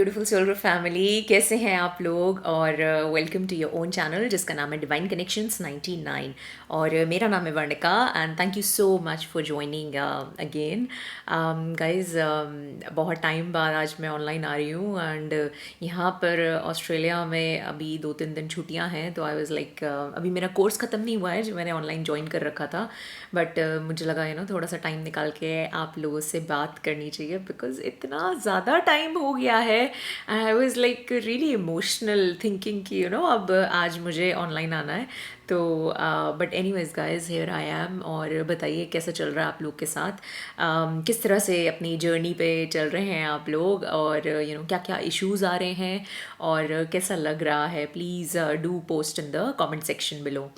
Beautiful solar family, कैसे हैं आप लोग। और welcome to your own channel जिसका नाम है डिवाइन कनेक्शंस 99। और मेरा नाम है Varnika and thank you so much for joining again guys. बहुत टाइम बाद आज मैं ऑनलाइन आ रही हूँ एंड यहाँ पर ऑस्ट्रेलिया में अभी 2-3 दिन छुट्टियाँ हैं, तो आई वाज लाइक अभी मेरा कोर्स ख़त्म नहीं हुआ है जो मैंने ऑनलाइन ज्वाइन कर रखा था, बट मुझे लगा थोड़ा सा टाइम निकाल के आप लोगों से बात करनी चाहिए बिकॉज इतना ज़्यादा टाइम हो गया है। I was like really emotional thinking कि अब आज मुझे ऑनलाइन आना है। तो but any ways guys, here I am. और बताइए कैसा चल रहा है आप लोग के साथ, किस तरह से अपनी जर्नी पे चल रहे हैं आप लोग, और क्या क्या इश्यूज आ रहे हैं और कैसा लग रहा है। Please do post in the comment section below.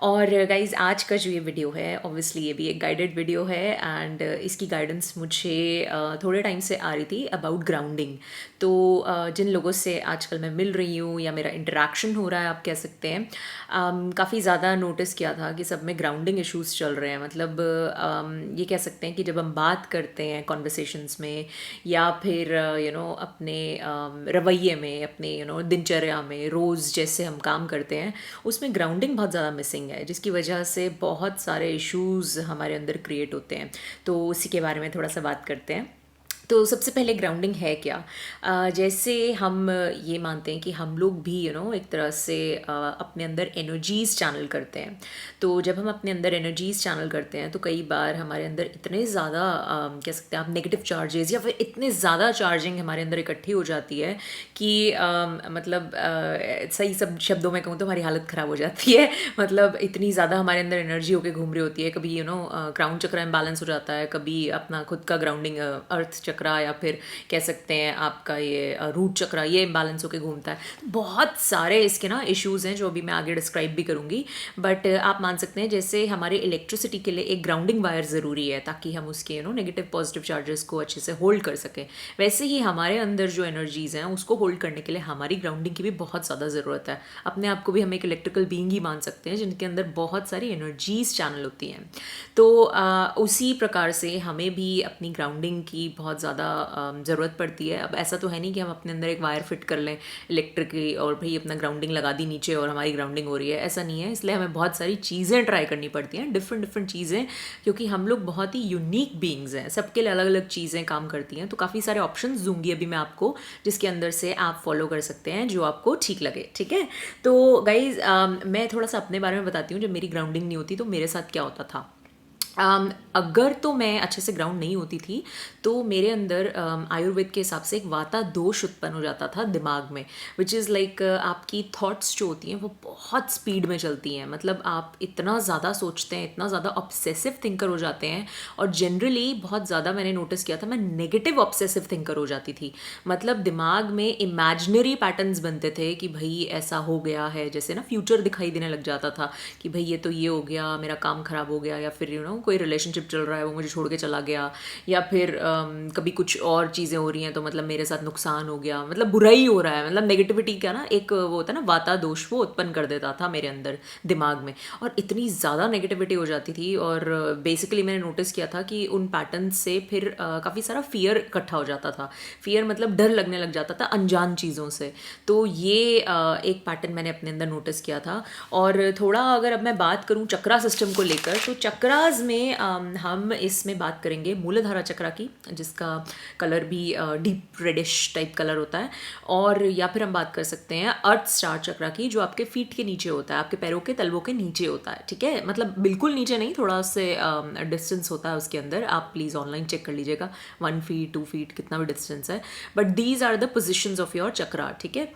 और गाइज़, आज का जो ये वीडियो है ऑब्वियसली ये भी एक गाइडेड वीडियो है एंड इसकी गाइडेंस मुझे थोड़े टाइम से आ रही थी अबाउट ग्राउंडिंग। तो जिन लोगों से आजकल मैं मिल रही हूँ या मेरा इंटरेक्शन हो रहा है आप कह सकते हैं, काफ़ी ज़्यादा नोटिस किया था कि सब में ग्राउंडिंग इश्यूज चल रहे हैं। मतलब ये कह सकते हैं कि जब हम बात करते हैं कॉन्वर्सेशंस में या फिर अपने रवैये में, अपने दिनचर्या में, रोज़ जैसे हम काम करते हैं उसमें ग्राउंडिंग बहुत ज़्यादा मिसिंग है, जिसकी वजह से बहुत सारे इश्यूज़ हमारे अंदर क्रिएट होते हैं। तो उसी के बारे में थोड़ा सा बात करते हैं। तो सबसे पहले ग्राउंडिंग है क्या। जैसे हम ये मानते हैं कि हम लोग भी एक तरह से अपने अंदर एनर्जीज़ चैनल करते हैं। तो जब हम अपने अंदर एनर्जीज़ चैनल करते हैं तो कई बार हमारे अंदर इतने ज़्यादा कह सकते हैं आप नेगेटिव चार्जेस या फिर इतने ज़्यादा चार्जिंग हमारे अंदर इकट्ठी हो जाती है कि मतलब सही सब शब्दों में कहूँ तो हमारी हालत ख़राब हो जाती है। मतलब इतनी ज़्यादा हमारे अंदर एनर्जी होके घूम रही होती है, कभी क्राउन चक्र इम्बैलेंस हो जाता है, कभी अपना खुद का ग्राउंडिंग अर्थ चक्रा या फिर कह सकते हैं आपका ये रूट चक्रा ये इम्बैलेंस होके घूमता है। बहुत सारे इसके इश्यूज़ हैं जो अभी मैं आगे डिस्क्राइब भी करूँगी। बट आप मान सकते हैं जैसे हमारे इलेक्ट्रिसिटी के लिए एक ग्राउंडिंग वायर ज़रूरी है ताकि हम उसके नेगेटिव पॉजिटिव चार्जेस को अच्छे से होल्ड कर सकें, वैसे ही हमारे अंदर जो एनर्जीज़ हैं उसको होल्ड करने के लिए हमारी ग्राउंडिंग की भी बहुत ज़्यादा ज़रूरत है। अपने आप को भी हम एक इलेक्ट्रिकल बीइंग ही मान सकते हैं जिनके अंदर बहुत सारी एनर्जीज़ चैनल होती हैं। तो उसी प्रकार से हमें भी अपनी ग्राउंडिंग की बहुत ज़्यादा ज़रूरत पड़ती है। अब ऐसा तो है नहीं कि हम अपने अंदर एक वायर फिट कर लें इलेक्ट्रिक की और भाई अपना ग्राउंडिंग लगा दी नीचे और हमारी ग्राउंडिंग हो रही है, ऐसा नहीं है। इसलिए हमें बहुत सारी चीज़ें ट्राई करनी पड़ती हैं, डिफरेंट डिफरेंट चीज़ें, क्योंकि हम लोग बहुत ही यूनिक बीइंग्स हैं, सबके लिए अलग अलग चीज़ें काम करती हैं। तो काफ़ी सारे ऑप्शंस दूंगी अभी मैं आपको जिसके अंदर से आप फॉलो कर सकते हैं जो आपको ठीक लगे, ठीक है। तो गाइज, मैं थोड़ा सा अपने बारे में बताती हूँ। जब मेरी ग्राउंडिंग नहीं होती तो मेरे साथ क्या होता था। अगर तो मैं अच्छे से ग्राउंड नहीं होती थी तो मेरे अंदर आयुर्वेद के हिसाब से एक वाता दोष उत्पन्न हो जाता था दिमाग में, विच इज़ लाइक आपकी थॉट्स जो होती हैं वो बहुत स्पीड में चलती हैं। मतलब आप इतना ज़्यादा सोचते हैं, इतना ज़्यादा ऑब्सेसिव थिंकर हो जाते हैं। और जनरली बहुत ज़्यादा मैंने नोटिस किया था मैं नेगेटिव ऑब्सेसिव थिंकर हो जाती थी। मतलब दिमाग में इमेजिनरी पैटर्न्स बनते थे कि भाई ऐसा हो गया है, जैसे फ्यूचर दिखाई देने लग जाता था कि भाई ये तो ये हो गया, मेरा काम ख़राब हो गया, या फिर कोई रिलेशनशिप चल रहा है वो मुझे छोड़ के चला गया, या फिर कभी कुछ और चीज़ें हो रही हैं तो मतलब मेरे साथ नुकसान हो गया, मतलब बुरा ही हो रहा है। मतलब नेगेटिविटी का एक वो होता है वाता दोष, वो उत्पन्न कर देता था मेरे अंदर दिमाग में। और इतनी ज़्यादा नेगेटिविटी हो जाती थी और बेसिकली मैंने नोटिस किया था कि उन पैटर्न से फिर काफ़ी सारा फियर इकट्ठा हो जाता था। फियर मतलब डर लगने लग जाता था अनजान चीज़ों से। तो ये एक पैटर्न मैंने अपने अंदर नोटिस किया था। और थोड़ा अगर अब मैं बात करूँ चक्रा सिस्टम को लेकर, तो चक्रास में हम इसमें बात करेंगे मूलाधारा चक्रा की, जिसका कलर भी डीप रेडिश टाइप कलर होता है। और या फिर हम बात कर सकते हैं अर्थ स्टार चक्रा की, जो आपके फीट के नीचे होता है, आपके पैरों के तलवों के नीचे होता है, ठीक है। मतलब बिल्कुल नीचे नहीं, थोड़ा उससे डिस्टेंस होता है उसके अंदर। आप प्लीज़ ऑनलाइन चेक कर लीजिएगा 1 फीट 2 फीट कितना भी डिस्टेंस है। But these are the positions of your chakra, ठीक है।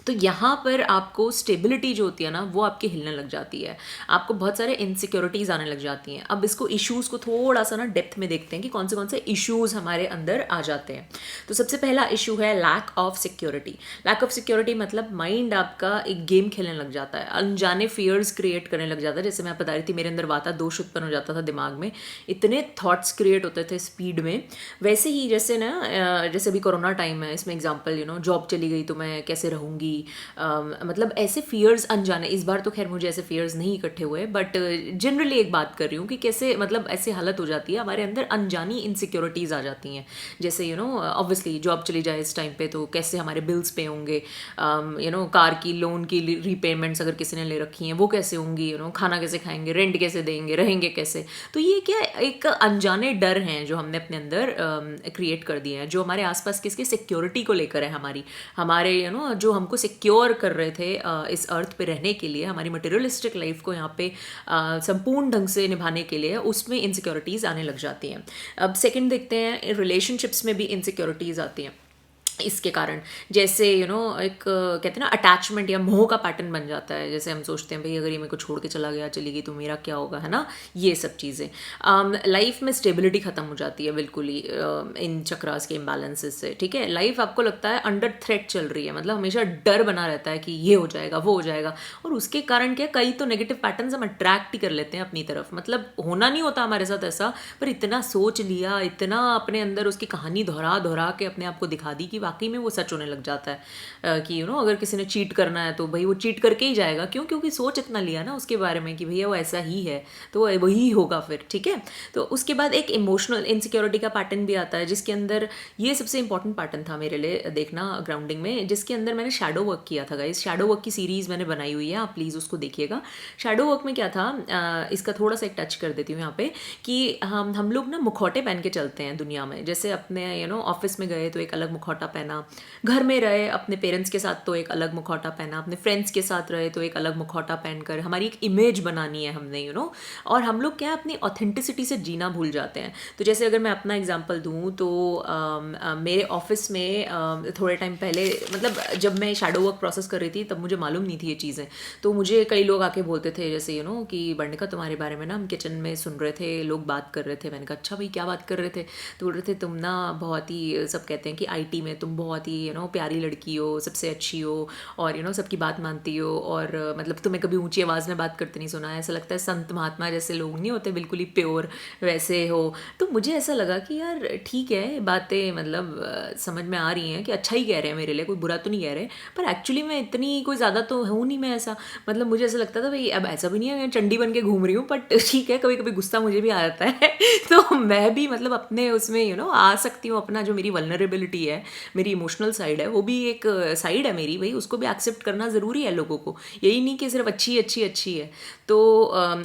तो यहाँ पर आपको स्टेबिलिटी जो होती है वो आपकी हिलने लग जाती है, आपको बहुत सारे इनसिक्योरिटीज़ आने लग जाती हैं। अब इसको इश्यूज़ को थोड़ा सा डेप्थ में देखते हैं कि कौन से इश्यूज़ हमारे अंदर आ जाते हैं। तो सबसे पहला इशू है lack of security. Lack of security मतलब माइंड आपका एक गेम खेलने लग जाता है, अनजाने फियर्स क्रिएट करने लग जाता है। जैसे मैं बता रही थी मेरे अंदर वाता दोष उत्पन्न हो जाता था दिमाग में, इतने थॉट्स क्रिएट होते थे स्पीड में। वैसे ही जैसे जैसे अभी कोरोना टाइम है, इसमें एग्जाम्पल जॉब चली गई तो मैं कैसे रहूँगी, मतलब ऐसे फियर्स अनजाने, इस बार तो खैर मुझे ऐसे फियर्स नहीं इकट्ठे हुए, बट जनरली एक बात कर रही हूँ कि कैसे मतलब ऐसे हालत हो जाती है हमारे अंदर, अनजानी इनसिक्योरिटीज़ आ जाती हैं। जैसे ऑब्वियसली जॉब चली जाए इस टाइम पे तो कैसे हमारे बिल्स पे होंगे, कार की लोन की रीपेमेंट्स अगर किसी ने ले रखी हैं वो कैसे होंगी, खाना कैसे खाएंगे, रेंट कैसे देंगे, रहेंगे कैसे। तो ये क्या एक अनजाने डर हैं जो हमने अपने अंदर क्रिएट कर दिए हैं, जो हमारे आसपास किसके सिक्योरिटी को लेकर है, हमारे जो हमको सिक्योर कर रहे थे इस अर्थ पे रहने के लिए, हमारी मटेरियलिस्टिक लाइफ को यहाँ पे संपूर्ण ढंग से निभाने के लिए, उसमें इनसिक्योरिटीज़ आने लग जाती हैं। अब सेकंड देखते हैं, रिलेशनशिप्स में भी इनसिक्योरिटीज़ आती हैं इसके कारण। जैसे एक कहते हैं ना अटैचमेंट या मोह का पैटर्न बन जाता है। जैसे हम सोचते हैं भाई अगर ये मेरे को छोड़ के चला गया, चली गई तो मेरा क्या होगा, है ना, ये सब चीज़ें। लाइफ में स्टेबिलिटी ख़त्म हो जाती है बिल्कुल ही इन चक्रास के इम्बैलेंसेस से। ठीक है, लाइफ आपको लगता है अंडर थ्रेट चल रही है, मतलब हमेशा डर बना रहता है कि ये हो जाएगा वो हो जाएगा। और उसके कारण क्या, कई तो नेगेटिव पैटर्न्स हम अट्रैक्ट ही कर लेते हैं अपनी तरफ। मतलब होना नहीं होता हमारे साथ ऐसा, पर इतना सोच लिया, इतना अपने अंदर उसकी कहानी दोहरा दोहरा के अपने आप को दिखा दी कि वाकई में वो सच होने लग जाता है। कि अगर किसी ने चीट करना है तो भाई वो चीट करके ही जाएगा। क्यों? क्योंकि सोच इतना लिया ना उसके बारे में कि भैया वो ऐसा ही है तो वही होगा फिर। ठीक है, तो उसके बाद एक इमोशनल इनसिक्योरिटी का पैटर्न भी आता है, जिसके अंदर ये सबसे इंपॉर्टेंट पैटर्न था मेरे लिए देखना ग्राउंडिंग में, जिसके अंदर मैंने शैडो वर्क किया था गाइस। शैडो वर्क की सीरीज़ मैंने बनाई हुई है, आप प्लीज़ उसको देखिएगा। शैडो वर्क में क्या था, इसका थोड़ा सा एक टच कर देती हूँ यहाँ पे, कि हम लोग ना मुखौटे पहन के चलते हैं दुनिया में। जैसे अपने ऑफिस में गए तो एक अलग मुखौटा पहना, घर में रहे अपने पेरेंट्स के साथ तो एक अलग मुखौटा पहना, अपने फ्रेंड्स के साथ रहे तो एक अलग मुखौटा पहनकर हमारी एक इमेज बनानी है हमने और हम लोग क्या अपनी ऑथेंटिसिटी से जीना भूल जाते हैं। तो जैसे अगर मैं अपना एग्जांपल दूँ तो मेरे ऑफिस में थोड़े टाइम पहले, मतलब जब मैं शैडो वर्क प्रोसेस कर रही थी तब मुझे मालूम नहीं थी ये चीज़ें। तो मुझे कई लोग आके बोलते थे जैसे कि वर्णिका तुम्हारे बारे में ना हम किचन में सुन रहे थे, लोग बात कर रहे थे। मैंने कहा अच्छा भाई क्या बात कर रहे थे? तो बोल रहे थे तुम ना बहुत ही, सब कहते हैं कि आईटी में तुम बहुत ही प्यारी लड़की हो, सबसे अच्छी हो और सबकी बात मानती हो, और मतलब तुम्हें कभी ऊंची आवाज़ में बात करते नहीं सुना है, ऐसा लगता है संत महात्मा जैसे लोग नहीं होते, बिल्कुल ही प्योर वैसे हो। तो मुझे ऐसा लगा कि यार ठीक है, बातें मतलब समझ में आ रही हैं कि अच्छा ही कह रहे हैं मेरे लिए, कोई बुरा तो नहीं कह रहे, पर एक्चुअली मैं इतनी कोई ज़्यादा तो हूँ नहीं मैं ऐसा। मतलब मुझे ऐसा लगता था भाई अब ऐसा भी नहीं है मैं चंडी बन के घूम रही हूँ, बट ठीक है कभी कभी गुस्सा मुझे भी आ जाता है तो मैं भी मतलब अपने उसमें आ सकती हूँ, अपना जो मेरी वल्नरेबिलिटी है, मेरी इमोशनल साइड है, वो भी एक साइड है मेरी भाई, उसको भी एक्सेप्ट करना ज़रूरी है लोगों को। यही नहीं कि सिर्फ अच्छी अच्छी अच्छी है। तो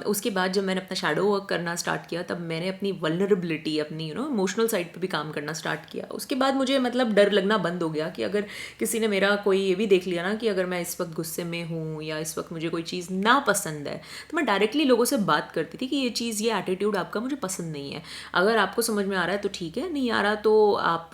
उसके बाद जब मैंने अपना शैडो वर्क करना स्टार्ट किया तब मैंने अपनी वल्नरेबिलिटी, अपनी इमोशनल साइड पे भी काम करना स्टार्ट किया। उसके बाद मुझे मतलब डर लगना बंद हो गया कि अगर किसी ने मेरा कोई ये भी देख लिया ना कि अगर मैं इस वक्त गुस्से में हूँ या इस वक्त मुझे कोई चीज़ ना पसंद है, तो मैं डायरेक्टली लोगों से बात करती थी कि ये चीज़, ये एटीट्यूड आपका मुझे पसंद नहीं है। अगर आपको समझ में आ रहा है तो ठीक है, नहीं आ रहा तो आप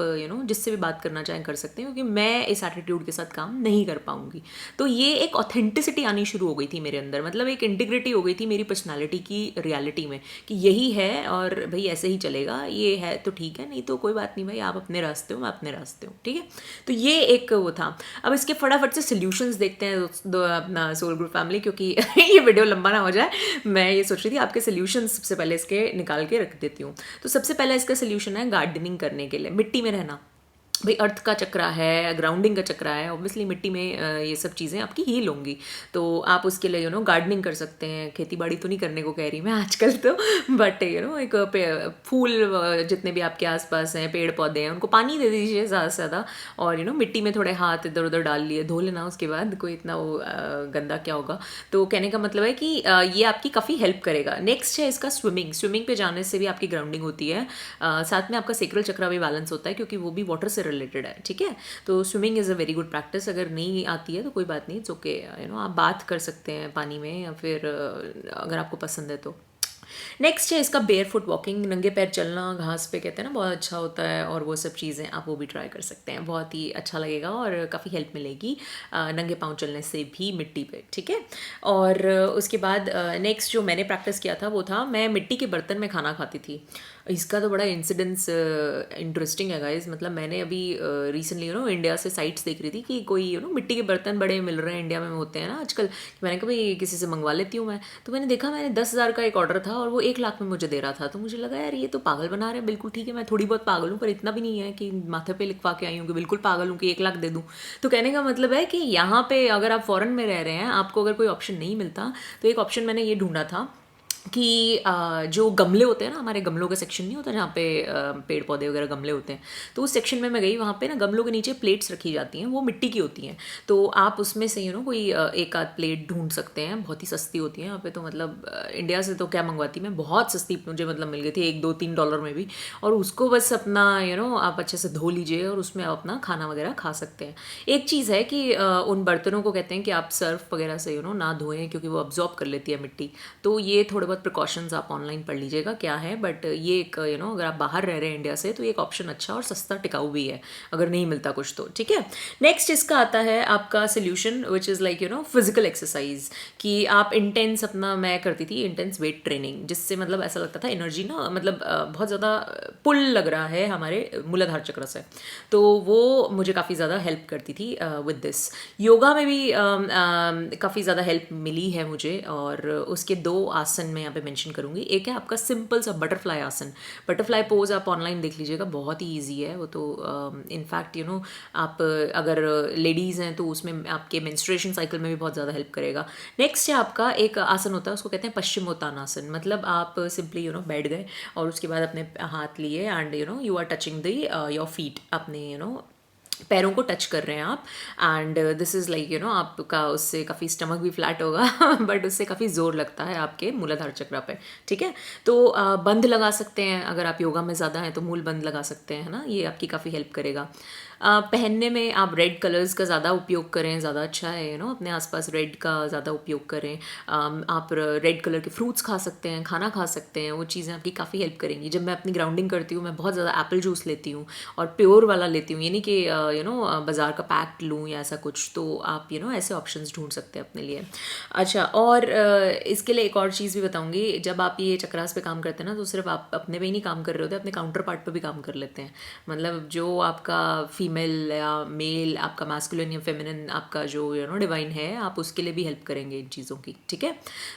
जिससे भी बात करना चाहें कर सकते हैं, क्योंकि मैं इस एटीट्यूड के साथ काम नहीं कर पाऊंगी। तो ये एक ऑथेंटिसिटी आनी शुरू हो गई थी मेरे अंदर, मतलब एक इंटीग्रिटी हो गई थी मेरी पर्सनालिटी की रियलिटी में कि यही है और भाई ऐसे ही चलेगा, ये है तो ठीक है, नहीं तो कोई बात नहीं भाई, आप अपने रास्ते हो मैं अपने रास्ते हूँ। ठीक है, तो ये एक वो था। अब इसके फटाफट से सोल्यूशंस देखते हैं अपना सोल ग्रुप फैमिली, क्योंकि ये वीडियो लंबा ना हो जाए। मैं ये सोच रही थी आपके सोल्यूशंस सबसे पहले इसके निकाल के रख देती हूँ। तो सबसे पहला इसका सोल्यूशन है गार्डनिंग करने के लिए, मिट्टी में रहना। भाई अर्थ का चक्रा है, ग्राउंडिंग का चक्रा है, ऑब्वियसली मिट्टी में ये सब चीज़ें आपकी हील होंगी। तो आप उसके लिए गार्डनिंग कर सकते हैं। खेती बाड़ी तो नहीं करने को कह रही मैं आजकल तो, बट एक फूल जितने भी आपके आसपास हैं, पेड़ पौधे हैं, उनको पानी दे दीजिए ज़्यादा से ज़्यादा। और मिट्टी में थोड़े हाथ इधर उधर डाल लिए, धो लेना उसके बाद, कोई इतना वो गंदा क्या होगा। तो कहने का मतलब है कि ये आपकी काफ़ी हेल्प करेगा। नेक्स्ट है इसका स्विमिंग। स्विमिंग पे जाने से भी आपकी ग्राउंडिंग होती है, साथ में आपका सेक्रल चक्रा भी बैलेंस होता है, क्योंकि वो भी वाटर से रिलेटेड है। ठीक है, तो swimming is a very good practice. अगर नहीं आती है तो कोई बात नहीं, इट्स ओके, आप बात कर सकते हैं पानी में, या फिर अगर आपको पसंद है तो। नेक्स्ट है इसका बेयर फुट वॉकिंग, नंगे पैर चलना घास पे, कहते हैं ना बहुत अच्छा होता है, और वो सब चीज़ें आप वो भी ट्राई कर सकते हैं, बहुत ही अच्छा लगेगा और काफ़ी हेल्प मिलेगी नंगे पाँव चलने से भी मिट्टी पे। ठीक है, और उसके बाद नेक्स्ट जो मैंने प्रैक्टिस किया था वो था, मैं मिट्टी के बर्तन में खाना खाती थी। इसका तो बड़ा इंसिडेंस इंटरेस्टिंग है गाइज। मतलब मैंने अभी रिसेंटली इंडिया से साइट्स देख रही थी कि कोई मिट्टी के बर्तन बड़े मिल रहे हैं इंडिया में, होते हैं ना आजकल, कि मैंने कहा भाई किसी से मंगवा लेती हूँ मैं। तो मैंने देखा, मैंने 10,000 का एक ऑर्डर था और वो 1 लाख में मुझे दे रहा था। तो मुझे लगा यार ये तो पागल बना रहे हैं, बिल्कुल ठीक है, मैं थोड़ी बहुत पागल हूँ पर इतना भी नहीं है कि माथे पे लिखवा के आई हूँ कि बिल्कुल पागल हूँ कि 1 लाख दे दूँ। तो कहने का मतलब है कि यहाँ पे अगर आप फॉरेन में रह रहे हैं, आपको अगर कोई ऑप्शन नहीं मिलता, तो एक ऑप्शन मैंने ये ढूंढा था कि जो गमले होते हैं ना, हमारे गमलों का सेक्शन नहीं होता जहाँ पे पेड़ पौधे वगैरह गमले होते हैं, तो उस सेक्शन में मैं गई। वहाँ पे ना गमलों के नीचे प्लेट्स रखी जाती हैं, वो मिट्टी की होती हैं। तो आप उसमें से कोई एक आध प्लेट ढूंढ सकते हैं, बहुत ही सस्ती होती है यहाँ पे। तो मतलब इंडिया से तो क्या मंगवाती मैं, बहुत सस्ती मुझे मतलब मिल गई थी, $1 $2 में भी। और उसको बस अपना आप अच्छे से धो लीजिए और उसमें आप अपना खाना वगैरह खा सकते हैं। एक चीज़ है कि उन बर्तनों को कहते हैं कि आप सर्फ वगैरह से ना धोएं, क्योंकि वो अब्जॉर्ब कर लेती है मिट्टी। तो ये थोड़े बहुत प्रिकॉशंस आप ऑनलाइन पढ़ लीजिएगा क्या है, बट ये एक अगर आप बाहर रह रहे हैं इंडिया से, तो ये एक ऑप्शन अच्छा और सस्ता टिकाऊ भी है अगर नहीं मिलता कुछ तो। ठीक है, नेक्स्ट इसका आता है आपका solution which is like physical exercise. कि आप इंटेंस अपना, मैं करती थी इंटेंस वेट ट्रेनिंग, जिससे मतलब ऐसा लगता था एनर्जी ना, मतलब बहुत ज़्यादा पुल लग रहा है हमारे मूलाधार चक्र से। तो वो मुझे काफ़ी ज़्यादा हेल्प करती थी विद दिस। योगा में भी काफ़ी ज़्यादा हेल्प मिली है मुझे, और उसके 2 आसन मैं यहाँ पे मेंशन करूँगी। एक है आपका सिंपल सा बटरफ्लाई आसन। बटरफ्लाई पोज आप ऑनलाइन देख लीजिएगा, बहुत ही ईजी है वो तो। इनफैक्ट आप अगर लेडीज़ हैं तो उसमें आपके मेंस्ट्रुएशन साइकिल में भी बहुत ज़्यादा हेल्प करेगा। नेक्स्ट है आपका एक आसन होता है, उसको कहते हैं पश्चिमोत्तानासन। मतलब आप सिंपली बैठ गए और उसके बाद अपने हाथ लिए and you are touching the your feet, अपने पैरों को टच कर रहे हैं आप। एंड दिस इज़ लाइक आपका उससे काफ़ी स्टमक भी फ्लैट होगा बट उससे काफ़ी ज़ोर लगता है आपके मूलाधार चक्र पे। ठीक है, तो बंद लगा सकते हैं, अगर आप योगा में ज़्यादा हैं तो मूल बंद लगा सकते हैं, है ना, ये आपकी काफ़ी हेल्प करेगा। पहनने में आप रेड कलर्स का ज़्यादा उपयोग करें, ज़्यादा अच्छा है। अपने आसपास रेड का ज़्यादा उपयोग करें। आप रेड कलर के फ्रूट्स खा सकते हैं, खाना खा सकते हैं, वो चीज़ें आपकी काफ़ी हेल्प करेंगी। जब मैं अपनी ग्राउंडिंग करती हूँ, मैं बहुत ज़्यादा एप्पल जूस लेती हूँ और प्योर वाला लेती हूँ, यानी कि बाज़ार का पैक्ड लूँ या ऐसा कुछ। तो आप ऐसे ऑप्शंस ढूंढ सकते हैं अपने लिए। अच्छा, और इसके लिए एक और चीज़ भी बताऊँगी। जब आप ये चक्रास पे काम करते हैं ना, तो सिर्फ आप अपने पे ही नहीं काम कर रहे होते, अपने काउंटर पार्ट पे भी काम कर लेते हैं। मतलब जो आपका फीमेल या मेल, आपका मैस्कुलिन या फेमिनिन, आपका जो डिवाइन है, आप उसके लिए भी हेल्प करेंगे इन चीज़ों की। ठीक है,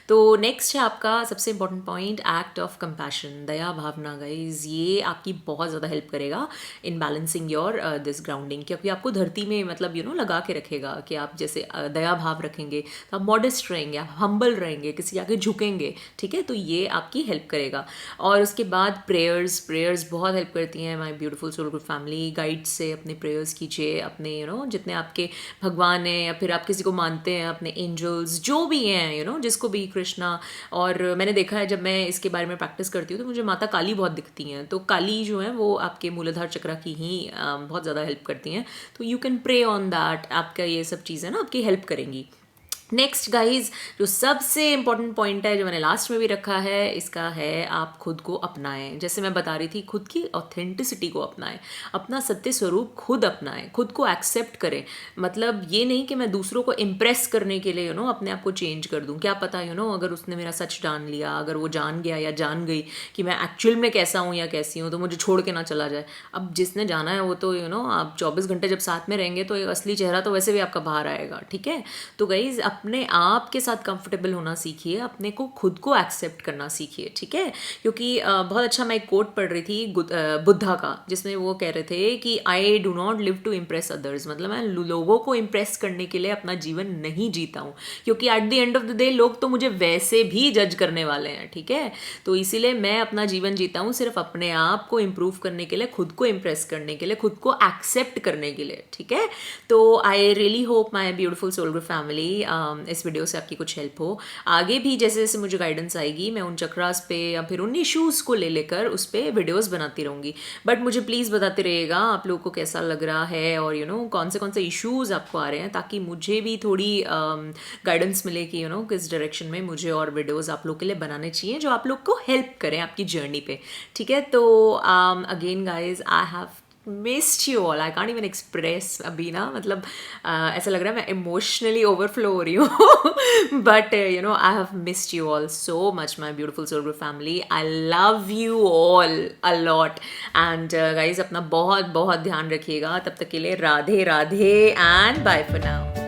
तो नेक्स्ट है आपका सबसे important point, act of compassion, दया भावना। गाइज, ये आपकी बहुत ज़्यादा हेल्प करेगा in balancing your this grounding, क्योंकि आपको धरती में मतलब लगा के रखेगा कि आप जैसे दया भाव रखेंगे तो आप मॉडेस्ट रहेंगे, आप हम्बल रहेंगे, किसी आगे झुकेंगे। ठीक है, तो ये आपकी हेल्प करेगा। और उसके बाद प्रेयर्स बहुत हेल्प करती हैं। My beautiful soul group family, guide से अपने प्रेयर्स कीजिए, अपने जितने आपके भगवान हैं या फिर आप किसी को मानते हैं, अपने एंजल्स जो भी हैं, जिसको भी, कृष्णा। और मैंने देखा है जब मैं इसके बारे में प्रैक्टिस करती हूँ तो मुझे माता काली बहुत दिखती हैं। तो काली जो है वो आपके मूलाधार चक्र की ही बहुत ज़्यादा हेल्प करती हैं। तो you can pray on that, आपका ये सब चीज़ें ना आपकी हेल्प करेंगी। नेक्स्ट गाइज, जो सबसे इंपॉर्टेंट पॉइंट है, जो मैंने लास्ट में भी रखा है, इसका है आप खुद को अपनाएं। जैसे मैं बता रही थी, खुद की ऑथेंटिसिटी को अपनाएं, अपना सत्य स्वरूप खुद अपनाएं, खुद को एक्सेप्ट करें। मतलब ये नहीं कि मैं दूसरों को इम्प्रेस करने के लिए अपने आप को चेंज कर दूं। क्या पता अगर उसने मेरा सच जान लिया, अगर वो जान गया या जान गई कि मैं एक्चुअल में कैसा हूँ या कैसी हूँ, तो मुझे छोड़ के ना चला जाए। अब जिसने जाना है वो तो आप 24 घंटे जब साथ में रहेंगे तो असली चेहरा तो वैसे भी आपका बाहर आएगा। ठीक है, तो गाइज अपने आप के साथ कंफर्टेबल होना सीखिए, अपने को खुद को एक्सेप्ट करना सीखिए। ठीक है, क्योंकि बहुत अच्छा मैं एक कोट पढ़ रही थी बुद्धा का, जिसमें वो कह रहे थे कि I do not live to impress others. मतलब मैं लोगों को इम्प्रेस करने के लिए अपना जीवन नहीं जीता हूँ, क्योंकि at the end of the day लोग तो मुझे वैसे भी जज करने वाले हैं। ठीक है, तो इसीलिए मैं अपना जीवन जीता हूँ सिर्फ अपने आप को इम्प्रूव करने के लिए, खुद को इम्प्रेस करने के लिए, खुद को एक्सेप्ट करने के लिए। ठीक है, तो I really hope my beautiful soul group family इस वीडियो से आपकी कुछ हेल्प हो। आगे भी जैसे जैसे मुझे गाइडेंस आएगी, मैं उन चक्रास पे या फिर उन इश्यूज़ को ले लेकर उस पर वीडियोस बनाती रहूँगी। बट मुझे प्लीज़ बताते रहिएगा आप लोगों को कैसा लग रहा है, और कौन से इश्यूज़ आपको आ रहे हैं, ताकि मुझे भी थोड़ी गाइडेंस मिले कि किस डायरेक्शन में मुझे और वीडियोज़ आप लोग के लिए बनाने चाहिए जो आप लोग को हेल्प करें आपकी जर्नी पे। ठीक है, तो again guys, I have missed you all, I can't even express अभी ना, मतलब ऐसा लग रहा है मैं इमोशनली ओवरफ्लो हो रही हूँ but I have missed you all so much, my beautiful soul group family. I love you all a lot and guys अपना बहुत बहुत ध्यान रखिएगा। तब तक के लिए Radhe Radhe and bye for now.